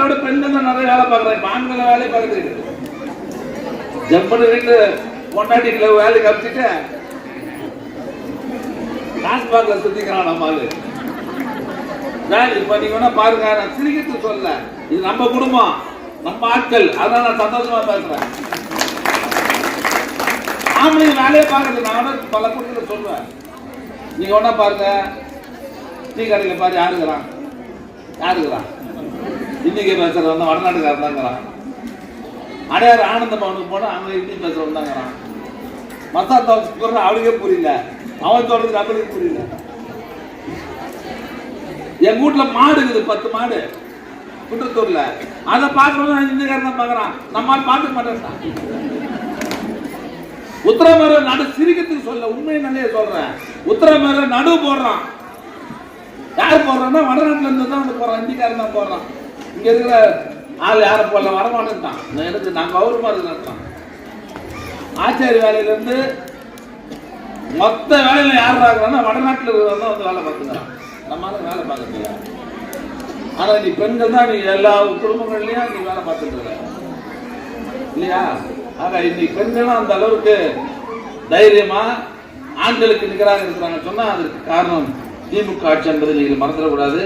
ஆண்களோட பெண்கள் தான் நிறைய வேலை பார்க்குறாங்க. ஆண்களை வேலையை பார்க்குறது ஜம்பனு வீட்டு கொண்டாட்டிகளை வேலைக்கு அனுப்பிச்சுட்டு டாஸ்மாக்ல சுத்திக்கிறான் நம்ம ஆளு. இப்ப நீங்க வேணா பாருங்க, நான் சிரிக்கிறது சொல்ல, இது நம்ம குடும்பம், நம்ம ஆட்கள், அதான் நான் சந்தோஷமா பேசுறேன். ஆம்பளை வேலையை பார்க்கறது நான் பல கூட்டத்தில் சொல்லுவேன். நீங்க வேணா பாருங்க, டீ கடையில் பாரு யாருக்கிறான், இன்னைக்கு பேசுறவன் வடநாட்டுக்காரன் தாங்கிறான். அடையாறு ஆனந்த பவனுக்கு போனா அங்க ஹிந்தி பேசுறவன் தாங்கிறான். மசாலா சொல்ற அவளுக்கே புரியல, அவன் சொல்றது அவளுக்கு புரியல. என் வீட்டுல மாடு இருக்குது, 10 மாடு குன்றத்தூர்ல. அதை பாக்குறவங்க ஹிந்திக்காரன் தான் பாக்குறான், நம்ம பார்க்க மாட்டேன். உத்தரமேர நடு சிரிக்கிறதுக்கு சொல்ல, உண்மையை நல்லே சொல்றேன். உத்தரமேர நடு போடுறான். யார் போடுறான்னா வடநாட்டுல இருந்து தான் வந்து போறான், ஹிந்திக்காரன் தான் போடுறான். இங்க இருக்கிற ஆள் யாரை போடல, வரமாட்டேன்ட்டான். எனக்கு நாங்க கௌரவமா இருக்கிறோம். ஆச்சாரி வேலையில இருந்து மொத்த வேலையில யார் இருக்கிறான்னா வடநாட்டுல இருக்கிறவங்க வந்து வேலை பார்த்துக்கிறான். நம்மளால வேலை பார்க்கறதில்ல. ஆனா நீ பெண்கள் தான், நீ எல்லா குடும்பங்கள்லயும் நீ வேலை பார்த்துட்டு இருக்க இல்லையா? ஆக இன்னைக்கு பெண்களும் அந்த அளவுக்கு தைரியமா ஆண்களுக்கு நிகராக இருக்கிறாங்க சொன்னா அதுக்கு காரணம் திமுக ஆட்சி என்பதை நீங்கள் மறந்துடக்கூடாது.